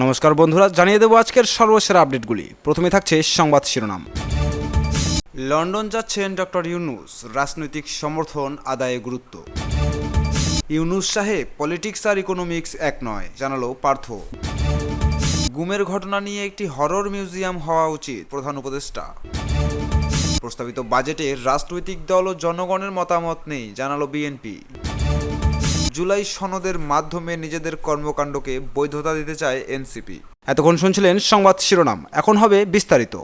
নমস্কার বন্ধুরা, জানিয়ে দেবো আজকের সর্বসেরা আপডেটগুলি। প্রথমে থাকছে সংবাদ শিরোনাম। লন্ডন যাচ্ছেন ডক্টর ইউনূস, রাজনৈতিক সমর্থন আদায়ে গুরুত্ব। ইউনূস সাহেব, পলিটিক্স আর ইকোনমিক্স এক নয়, জানালো পার্থ। গুমের ঘটনা নিয়ে একটি হরর মিউজিয়াম হওয়া উচিত, প্রধান উপদেষ্টা। প্রস্তাবিত বাজেটে রাজনৈতিক দল ও জনগণের মতামত নেই, জানালো বিএনপি। জুলাই সনদের মাধ্যমে নিজেদের কর্মকাণ্ডকে বৈধতা দিতে চায় এনসিপি। এতক্ষণ শুনছিলেন সংবাদ শিরোনাম, এখন হবে বিস্তারিত।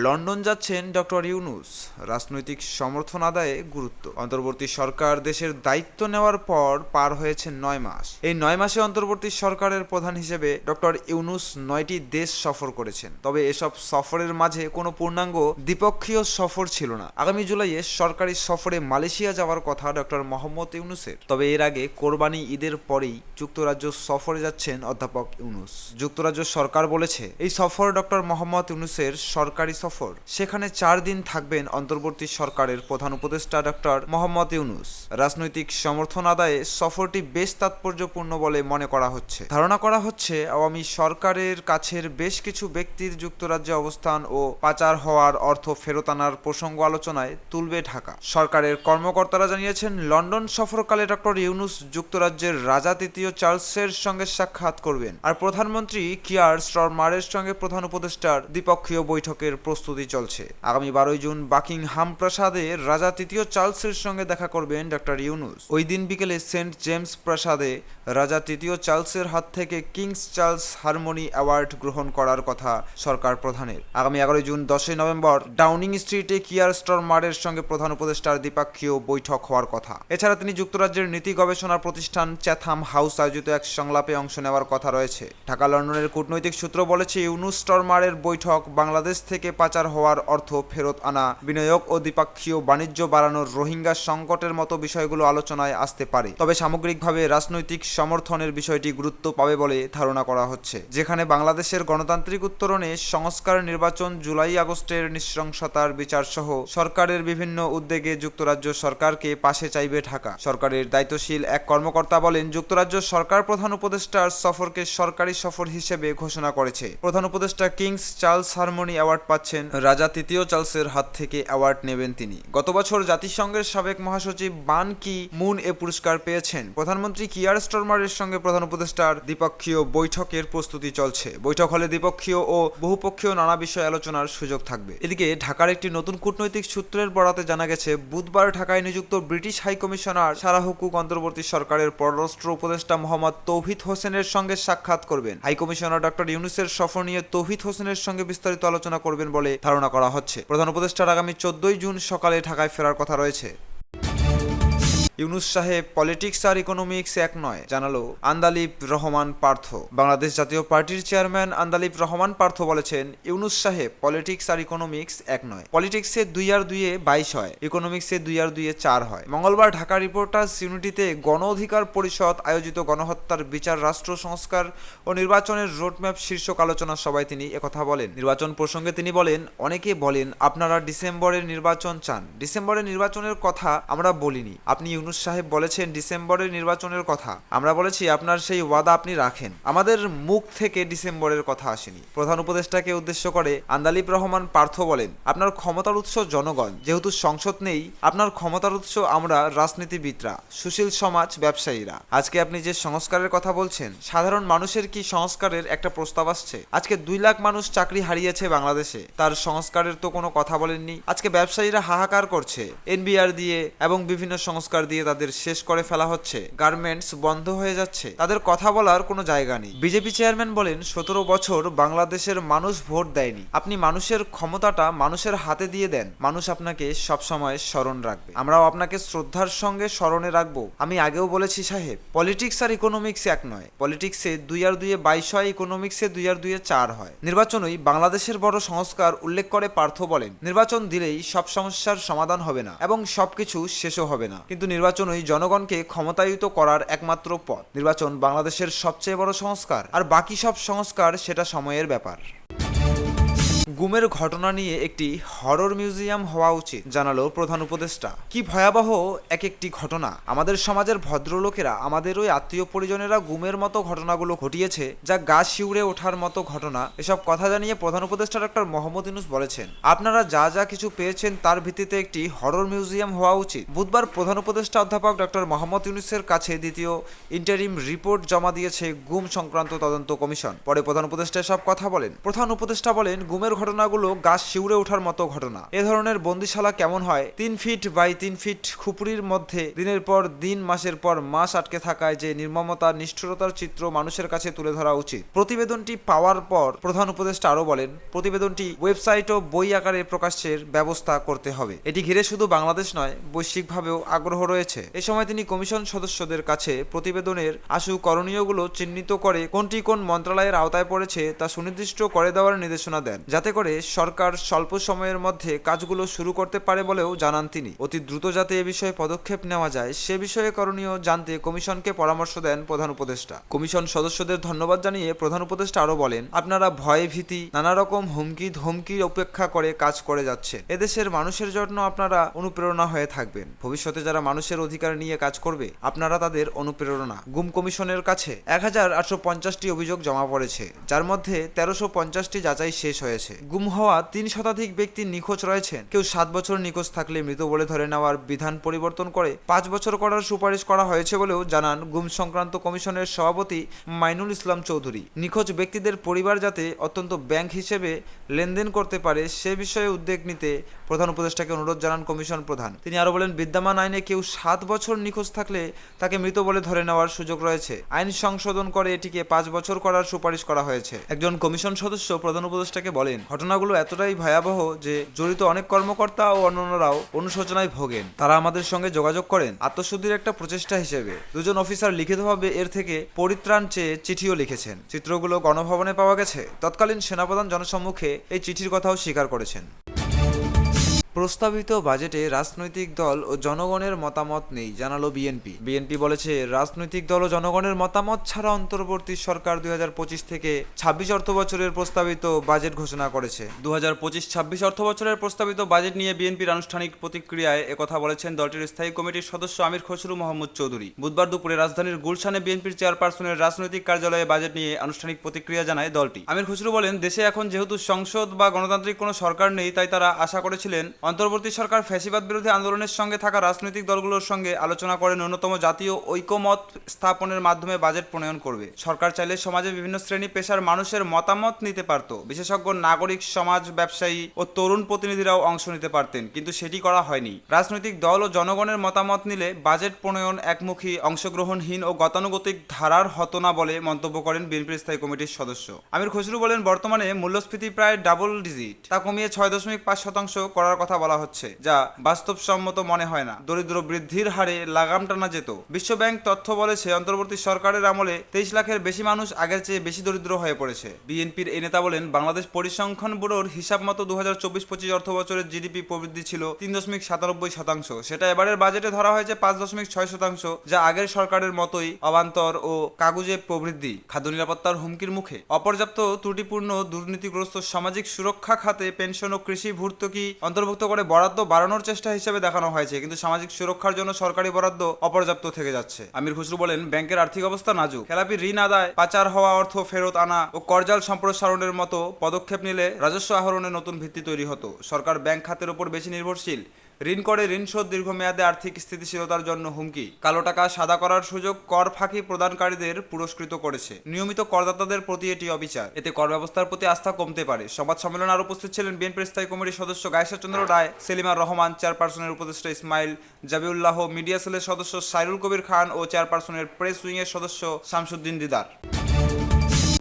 লন্ডন যাচ্ছেন ডক্টর ইউনূস, রাজনৈতিক সমর্থন আদায়ে গুরুত্ব। অন্তর্বর্তী সরকার দেশের দায়িত্ব নেওয়ার পর পার হয়েছে 9 মাস। এই 9 মাসে অন্তর্বর্তী সরকারের প্রধান হিসেবে ডক্টর ইউনূস 9টি দেশ সফর করেছেন। তবে এসব সফরের মাঝে কোনো পূর্ণাঙ্গ দ্বিপক্ষীয় সফর ছিল না। আগামী জুলাইয়ে সরকারি সফরে মালয়েশিয়া যাওয়ার কথা ডক্টর মোহাম্মদ ইউনূসের। তবে এর আগে কোরবানি ঈদের পরেই যুক্তরাজ্য সফরে যাচ্ছেন অধ্যাপক ইউনূস। যুক্তরাজ্য সরকার বলেছে এই সফর ডক্টর মোহাম্মদ ইউনূসের সরকারি সফর। সেখানে 4 দিন থাকবেন অন্তর্বর্তী সরকারের প্রধান উপদেষ্টা ডক্টর মোহাম্মদ ইউনূস। রাজনৈতিক সমর্থন আদায়ে সফরটি বেশ তাৎপর্যপূর্ণ বলে মনে করা হচ্ছে। ধারণা করা হচ্ছে আওয়ামী সরকারের কাছের বেশ কিছু ব্যক্তির যুক্তরাজ্যে অবস্থান ও পাচার হওয়ার অর্থ ফেরত আনার প্রসঙ্গ আলোচনায় তুলবে ঢাকা। সরকারের কর্মকর্তারা জানিয়েছেন, লন্ডন সফরকালে ডক্টর ইউনূস যুক্তরাজ্যের রাজা তৃতীয় চার্লসের সঙ্গে সাক্ষাৎ করবেন। আর প্রধানমন্ত্রী কিয়ার স্টারমারের সঙ্গে প্রধান উপদেষ্টার দ্বিপক্ষীয় বৈঠকের প্রস্তুতি চলছে। আগামী 12 জুন বাকিংহাম প্রাসাদে রাজা তৃতীয় চার্লসের সঙ্গে দেখা করবেন ডক্টর ইউনূস। ওই দিন বিকেলে সেন্ট জেমস প্রাসাদে রাজা তৃতীয় চার্লসের হাত থেকে কিংস চার্লস হারমোনি অ্যাওয়ার্ড গ্রহণ করার কথা সরকার প্রধানের। আগামী 11 জুন 10 নভেম্বর ডাউনিং স্ট্রিটে কিয়ার স্টারমারের সঙ্গে প্রধান উপদেষ্টার দ্বিপক্ষীয় বৈঠক হওয়ার কথা। এছাড়া তিনি যুক্তরাজ্যের নীতি গবেষণা প্রতিষ্ঠান চ্যাথাম হাউস আয়োজিত এক সংলাপে অংশ নেওয়ার কথা রয়েছে। ঢাকা লন্ডনের কূটনৈতিক সূত্র বলেছে, ইউনূস স্টারমারের বৈঠক বাংলাদেশ থেকে পাচার হওয়ার অর্থ ফেরত আনা, বিনিয়োগ ও দ্বিপক্ষীয় বাণিজ্য বাড়ানোর, রোহিঙ্গা সংকটের মতো বিষয়গুলো আলোচনায় আসতে পারে। তবে সামগ্রিকভাবে রাজনৈতিক সমর্থনের বিষয়টি গুরুত্ব পাবে বলে ধারণা করা হচ্ছে। যেখানে বাংলাদেশের গণতান্ত্রিক উত্তরণে সংস্কার, নির্বাচন, জুলাই আগস্টের নৃশংসতার বিচার সহ সরকারের বিভিন্ন উদ্যোগে যুক্তরাজ্য সরকারকে পাশে চাইবে ঢাকা। সরকারের দায়িত্বশীল এক কর্মকর্তা বলেন, যুক্তরাজ্য সরকার প্রধান উপদেষ্টার সফরকে সরকারি সফর হিসেবে ঘোষণা করেছে। প্রধান উপদেষ্টা কিংস চার্লস হারমোনি অ্যাওয়ার্ড পাচ্ছেন, রাজা তৃতীয় চার্লসের হাত থেকে অ্যাওয়ার্ড নেবেন তিনি। গত বছর জাতিসংঘের সাবেক মহাসচিব বান কি মুন এ পুরস্কার পেয়েছেন। প্রধানমন্ত্রী কিয়ার স্টারমারের সঙ্গে প্রধান উপদেষ্টার দ্বিপক্ষীয় বৈঠকের প্রস্তুতি চলছে। বৈঠক হলে দ্বিপক্ষীয় ও বহুপক্ষীয় নানা বিষয়ে আলোচনার সুযোগ থাকবে। এদিকে ঢাকার একটি নতুন কূটনৈতিক সূত্রের বরাতে জানা গেছে, বুধবার ঢাকায় নিযুক্ত ব্রিটিশ হাইকমিশনার সারা হুকুক অন্তর্বর্তী সরকারের পররাষ্ট্র উপদেষ্টা মোহাম্মদ তৌহিদ হোসেনের সঙ্গে সাক্ষাৎ করবেন। হাইকমিশনার ডক্টর ইউনূসের সফর নিয়ে তৌহিদ হোসেনের সঙ্গে বিস্তারিত আলোচনা করবেন বলে ধারণা করা হচ্ছে। প্রধান উপদেষ্টার আগামী 14 জুন সকালে ঢাকায় ফেরার কথা রয়েছে। ইউনূস সাহেব, পলিটিক্স আর ইকোনমিক্স এক নয়, জানালো আন্দালিব রহমান পার্থ। বাংলাদেশ জাতীয় পার্টির চেয়ারম্যান আন্দালিব রহমান পার্থ বলেছেন, ইউনূস সাহেব, পলিটিক্স আর ইকোনমিক্স এক নয়। পলিটিক্সে 2 আর 2 22 হয়, ইকোনমিক্সে 2 আর 2 4 হয়। মঙ্গলবার ঢাকা রিপোর্টার্স ইউনিটিতে গণ অধিকার পরিষদ আয়োজিত গণহত্যার বিচার, রাষ্ট্র সংস্কার ও নির্বাচনের রোডম্যাপ শীর্ষক আলোচনা সভায় তিনি একথা বলেন। নির্বাচন প্রসঙ্গে তিনি বলেন, অনেকে বলেন আপনারা ডিসেম্বরের নির্বাচন চান। ডিসেম্বরের নির্বাচনের কথা আমরা বলিনি। আপনি ইউনূস সাহেব বলেছেন ডিসেম্বরের নির্বাচনের কথা, আমরা বলেছি আপনার সেই ওয়াদা আপনি রাখেন। আমাদের মুখ থেকে ডিসেম্বরের কথা আসেনি। প্রধান উপদেষ্টাকে উদ্দেশ্য করে আন্দালিব রহমান পার্থ বলেন, আপনার ক্ষমতার উৎস জনগণ, যেহেতু সংসদ নেই আপনার ক্ষমতার উৎস আমরা রাজনীতিবিদরা, সুশীল সমাজ, ব্যবসায়ীরা। আজকে আপনি যে সংস্কারের কথা বলছেন, সাধারণ মানুষের কি সংস্কারের একটা প্রস্তাব আসছে? আজকে 2 লাখ মানুষ চাকরি হারিয়েছে বাংলাদেশে, তার সংস্কারের তো কোনো কথা বলেননি। আজকে ব্যবসায়ীরা হাহাকার করছে, এনবিআর দিয়ে এবং বিভিন্ন সংস্কার দিয়ে তাদের শেষ করে ফেলা হচ্ছে। গার্মেন্টস বন্ধ হয়ে যাচ্ছে, তাদের কথা বলার কোনো জায়গা নেই। বিজেপি চেয়ারম্যান বলেন, 17 বছর বাংলাদেশের মানুষ ভোট দেয়নি। আপনি মানুষের ক্ষমতাটা মানুষের হাতে দিয়ে দেন, মানুষ আপনাকে সবসময় স্মরণ রাখবে। আমরাও আপনাকে শ্রদ্ধার সঙ্গে স্মরণে রাখবো। আমি আগেও বলেছি সাহেব, পলিটিক্স আর ইকোনমিক্স এক নয়। পলিটিক্সে 2 আর 2 22 হয়, ইকোনমিক্সে 2 আর 2 4 হয়। নির্বাচনই বাংলাদেশের বড় সংস্কার উল্লেখ করে পার্থ বলেন, নির্বাচন দিলেই সব সমস্যার সমাধান হবে না এবং সবকিছু শেষও হবে না, কিন্তু নির্বাচনই জনগণকে ক্ষমতায়িত করার একমাত্র পথ। নির্বাচন বাংলাদেশের সবচেয়ে বড় সংস্কার, আর বাকি সব সংস্কার সেটা সময়ের ব্যাপার। গুমের ঘটনা নিয়ে একটি হরর মিউজিয়াম হওয়া উচিত, জানালো প্রধান উপদেষ্টা। কি ভয়াবহ এক একটি ঘটনা! আমাদের সমাজের ভদ্রলোকেরা, আমাদের ওই আত্মীয় পরিজনেরা গুমের মতো ঘটনাগুলো ঘটিয়েছে, যা গা শিউরে ওঠার মতো ঘটনা। এসব কথা জানিয়ে প্রধান উপদেষ্টা ডক্টর মোহাম্মদ ইউনূস বলেছেন, আপনারা যা যা কিছু পেয়েছেন তার ভিত্তিতে একটি হরর মিউজিয়াম হওয়া উচিত। বুধবার প্রধান উপদেষ্টা অধ্যাপক ডক্টর মোহাম্মদ ইউনূসের কাছে দ্বিতীয় ইন্টারিম রিপোর্ট জমা দিয়েছে গুম সংক্রান্ত তদন্ত কমিশন। পরে প্রধান উপদেষ্টা সব কথা বলেন। প্রধান উপদেষ্টা বলেন, গুমের ঘটনাগুলো গা শিউরে ওঠার মতো ঘটনা। এ ধরনের বন্দিশালা কেমন হয়? 3 ফিট বাই 3 ফিট খুপড়ির মধ্যে দিনের পর দিন, মাসের পর মাস আটকে থাকায় যে নির্মমতা, নিষ্ঠুরতার চিত্র মানুষের কাছে তুলে ধরা উচিত। প্রতিবেদনটি পাওয়ার পর প্রধান উপদেষ্টা আরও বলেন, প্রতিবেদনটি ওয়েবসাইট ও বই আকারে প্রকাশের ব্যবস্থা করতে হবে। এটি ঘিরে শুধু বাংলাদেশ নয়, বৈশ্বিকভাবেও আগ্রহ রয়েছে। এ সময় তিনি কমিশন সদস্যদের কাছে প্রতিবেদনের আশু করণীয়গুলো চিহ্নিত করে কোনটি কোন মন্ত্রণালয়ের আওতায় পড়েছে তা সুনির্দিষ্ট করে দেওয়ার নির্দেশনা দেন, যাতে করে সরকার স্বল্প সময়ের মধ্যে কাজগুলো শুরু করতে পারে বলেও জানান তিনি। অতি দ্রুত যাতে এ বিষয়ে পদক্ষেপ নেওয়া যায় সে বিষয়ে করণীয় জানতে কমিশনকে পরামর্শ দেন প্রধান উপদেষ্টা। কমিশন সদস্যদের ধন্যবাদ জানিয়ে প্রধান উপদেষ্টা আরও বলেন, আপনারা ভয়ে ভীতি, নানা রকম হুমকি ধমকি উপেক্ষা করে কাজ করে যাচ্ছেন। এদেশের মানুষের জন্য আপনারা অনুপ্রেরণা হয়ে থাকবেন। ভবিষ্যতে যারা মানুষের অধিকার নিয়ে কাজ করবে আপনারা তাদের অনুপ্রেরণা। গুম কমিশনের কাছে 1850টি অভিযোগ জমা পড়েছে, যার মধ্যে 1350টি যাচাই শেষ হয়েছে। গুম হওয়া 3 শতাধিক ব্যক্তি নিখোঁজ রয়েছেন। কেউ 7 বছর নিখোঁজ থাকলে মৃত বলে ধরে নেওয়ার বিধান পরিবর্তন করে 5 বছর করার সুপারিশ করা হয়েছে বলেও জানান গুম সংক্রান্ত কমিশনের সভাপতি মাইনুল ইসলাম চৌধুরী। নিখোঁজ ব্যক্তিদের পরিবার যাতে অত্যন্ত ব্যাংক হিসেবে লেনদেন করতে পারে সে বিষয়ে উদ্যোগ নিতে প্রধান উপদেষ্টাকে অনুরোধ জানান কমিশন প্রধান। তিনি আরও বলেন, বিদ্যমান আইনে কেউ 7 বছর নিখোঁজ থাকলে তাকে মৃত বলে ধরে নেওয়ার সুযোগ রয়েছে। আইন সংশোধন করে এটিকে 5 বছর করার সুপারিশ করা হয়েছে। একজন কমিশন সদস্য প্রধান উপদেষ্টাকে বলেন, ঘটনাগুলো এতটাই ভয়াবহ যে জড়িত অনেক কর্মকর্তা ও অন্যান্যরাও অনুশোচনায় ভোগেন। তারা আমাদের সঙ্গে যোগাযোগ করেন আত্মশুদ্ধির একটা প্রচেষ্টা হিসেবে। 2 জন অফিসার লিখিতভাবে এর থেকে পরিত্রাণ চেয়ে চিঠিও লিখেছেন। চিত্রগুলো গণভবনে পাওয়া গেছে। তৎকালীন সেনাপ্রধান জনসম্মুখে এই চিঠির কথাও স্বীকার করেছেন। প্রস্তাবিত বাজেটে রাজনৈতিক দল ও জনগণের মতামত নেই, জানালো বিএনপি। বিএনপি বলেছে, রাজনৈতিক দল ও জনগণের মতামত ছাড়া অন্তর্বর্তী সরকার 2025 থেকে 26 অর্থবছরের প্রস্তাবিত বাজেট ঘোষণা করেছে। 2025-26 অর্থবছরের প্রস্তাবিত বাজেট নিয়ে বিএনপির আনুষ্ঠানিক প্রতিক্রিয়ায় একথা বলেছেন দলটির স্থায়ী কমিটির সদস্য আমির খসরু মোহাম্মদ চৌধুরী। বুধবার দুপুরে রাজধানীর গুলশানে বিএনপির চেয়ারপারসনের রাজনৈতিক কার্যালয়ে বাজেট নিয়ে আনুষ্ঠানিক প্রতিক্রিয়া জানায় দলটি। আমির খসরু বলেন, দেশে এখন যেহেতু সংসদ বা গণতান্ত্রিক কোনো সরকার নেই, তাই তারা আশা করেছিলেন অন্তর্বর্তী সরকার ফ্যাসিবাদ বিরোধী আন্দোলনের সঙ্গে থাকা রাজনৈতিক দলগুলোর সঙ্গে আলোচনা করে ন্যূনতম জাতীয় ঐকমত স্থাপনের মাধ্যমে বাজেট প্রণয়ন করবে। সরকার চাইলে সমাজের বিভিন্ন শ্রেণী পেশার মানুষের মতামত নিতে পারত, বিশেষজ্ঞ, নাগরিক সমাজ, ব্যবসায়ী ও তরুণ প্রতিনিধিরাও অংশ নিতে পারতেন, কিন্তু সেটি করা হয়নি। রাজনৈতিক দল ও জনগণের মতামত নিলে বাজেট প্রণয়ন একমুখী, অংশগ্রহণহীন ও গতানুগতিক ধারার হতো না বলে মন্তব্য করেন বিএনপির স্থায়ী কমিটির সদস্য আমির খসরু। বলেন, বর্তমানে মূল্যস্ফীতি প্রায় ডাবল ডিজিট, তা কমিয়ে 6.5% করার কথা বলা হচ্ছে, যা বাস্তবসম্মত মনে হয় না। দরিদ্র বৃদ্ধির হারে লাগাম টানা যেত। বিশ্বব্যাংক তথ্য বলেছে, অন্তর্বর্তী সরকারের আমলে 23 লাখের বেশি মানুষ আগের চেয়ে বেশি দরিদ্র হয়ে পড়েছে। বিএনপির এই নেতা বলেন, বাংলাদেশ পরিসংখ্যান ব্যুরোর হিসাব মতো 2024-25 অর্থবছরের জিডিপি প্রবৃদ্ধি ছিল 3.97%। সেটা এবারের বাজেটে ধরা হয়েছে 5.6%, যা আগের সরকারের মতোই অবান্তর ও কাগুজে প্রবৃদ্ধি। খাদ্য নিরাপত্তার হুমকির মুখে। অপর্যাপ্ত ত্রুটিপূর্ণ দুর্নীতিগ্রস্ত সামাজিক সুরক্ষা খাতে পেনশন ও কৃষি ভর্তুকি অন্তর্ভুক্ত করে বরাদ্দ বাড়ানোর চেষ্টা হিসেবে দেখানো হয়েছে, কিন্তু সামাজিক সুরক্ষার জন্য সরকারি বরাদ্দ অপর্যাপ্ত থেকে যাচ্ছে। আমির খসরু বলেন, ব্যাংকের আর্থিক অবস্থা নাজুক। খেলাপি ঋণ আদায়, পাচার হওয়া অর্থ ফেরত আনা ও করজাল সম্প্রসারণের মতো পদক্ষেপ নিলে রাজস্ব আহরণের নতুন ভিত্তি তৈরি হতো। সরকার ব্যাংক খাতের উপর বেশি নির্ভরশীল। ঋণ করে ঋণ শোধ দীর্ঘমেয়াদে আর্থিক স্থিতিশীলতার জন্য হুমকি। কালো টাকা সাদা করার সুযোগ কর ফাঁকি প্রদানকারীদের পুরস্কৃত করেছে। নিয়মিত করদাতাদের প্রতি এটি অবিচার। এতে কর ব্যবস্থার প্রতি আস্থা কমতে পারে। সংবাদ সম্মেলনে আরও উপস্থিত ছিলেন বিএনপির স্থায়ী কমিটির সদস্য গায়েশ্বর চন্দ্র রায়, সেলিমার রহমান, চেয়ারপারসনের উপদেষ্টা ইসমাইল জাবিউল্লাহ, মিডিয়া সেলের সদস্য সাইরুল কবির খান ও চেয়ারপারসনের প্রেস উইংয়ের সদস্য শামসুদ্দিন দিদার।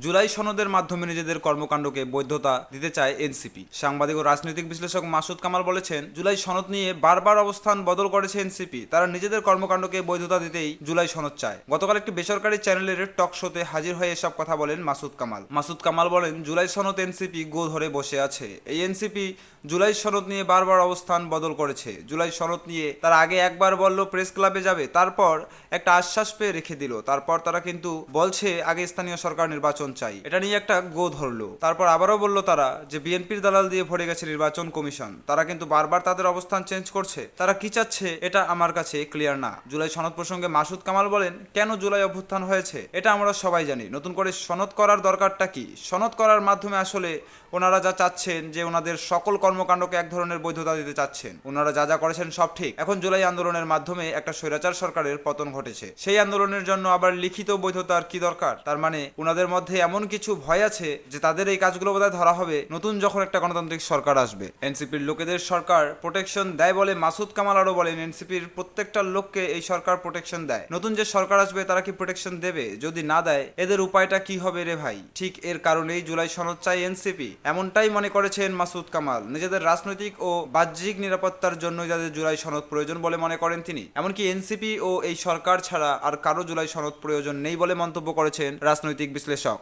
জুলাই সনদের মাধ্যমে নিজেদের কর্মকাণ্ডকে বৈধতা দিতে চায় এনসিপি। সাংবাদিক ও রাজনৈতিক বিশ্লেষক মাসুদ কামাল বলেছেন, জুলাই সনদ নিয়ে বারবার অবস্থান বদল করেছে এনসিপি। তারা নিজেদের কর্মকাণ্ডকে বৈধতা দিতেই জুলাই সনদ চায়। গতকাল একটি বেসরকারি চ্যানেলের টক শোতে হাজির হয়ে এসব কথা বলেন মাসুদ কামাল। মাসুদ কামাল বলেন, জুলাই সনদ এনসিপি গো ধরে বসে আছে। এই এনসিপি জুলাই সনদ নিয়ে বারবার অবস্থান বদল করেছে। জুলাই সনদ নিয়ে তারা আগে একবার বলল প্রেস ক্লাবে যাবে, তারপর একটা আশ্বাস পেয়ে রেখে দিল। তারপর তারা কিন্তু বলছে আগে স্থানীয় সরকার নির্বাচন চাই, এটা নিয়ে একটা গো ধরলো। তারপর আবারও বলল তারা যে বিএনপির দালাল দিয়ে ভরে গেছে নির্বাচন কমিশন, তারা কিন্তু বারবার তাদের অবস্থান চেঞ্জ করছে, তারা কি চাচ্ছে এটা আমার কাছে ক্লিয়ার না। জুলাই সনদ প্রসঙ্গে মাসুদ কামাল বলেন, কেন জুলাই অভ্যুত্থান হয়েছে এটা আমরা সবাই জানি, নতুন করে সনদ করার দরকারটা কি? সনদ করার মাধ্যমে আসলে ওনারা যা চাচ্ছেন যে ওনাদের সকল কর্মকাণ্ডকে এক ধরনের বৈধতা দিতে চাচ্ছেন। ওনারা যা যা করেছেন সব ঠিক, এখন জুলাই আন্দোলনের মাধ্যমে একটা স্বৈরাচার সরকারের পতন ঘটেছে, সেই আন্দোলনের জন্য আবার লিখিত বৈধতার কি দরকার? তার মানে ওনাদের মধ্যে এমন কিছু ভয় আছে যে তাদের এই কাজগুলো বোধহয় ধরা হবে নতুন যখন একটা গণতান্ত্রিক সরকার আসবে। এনসিপির লোকেদের সরকার প্রোটেকশন দেয় বলে মাসুদ কামাল আরো বলেন, এনসিপির প্রত্যেকটা লোককে এই সরকার প্রোটেকশন দেয়, নতুন যে সরকার আসবে তারা কি প্রোটেকশন দেবে? যদি না দেয় এদের উপায়টা কি হবে রে ভাই? ঠিক এর কারণেই জুলাই সনদ চাই এনসিপি, এমনটাই মনে করেছেন মাসুদ কামাল। নিজেদের রাজনৈতিক ও বাহ্যিক নিরাপত্তার জন্যই যাদের জুলাই সনদ প্রয়োজন বলে মনে করেন তিনি। এমনকি এনসিপি ও এই সরকার ছাড়া আর কারো জুলাই সনদ প্রয়োজন নেই বলে মন্তব্য করেছেন রাজনৈতিক বিশ্লেষক।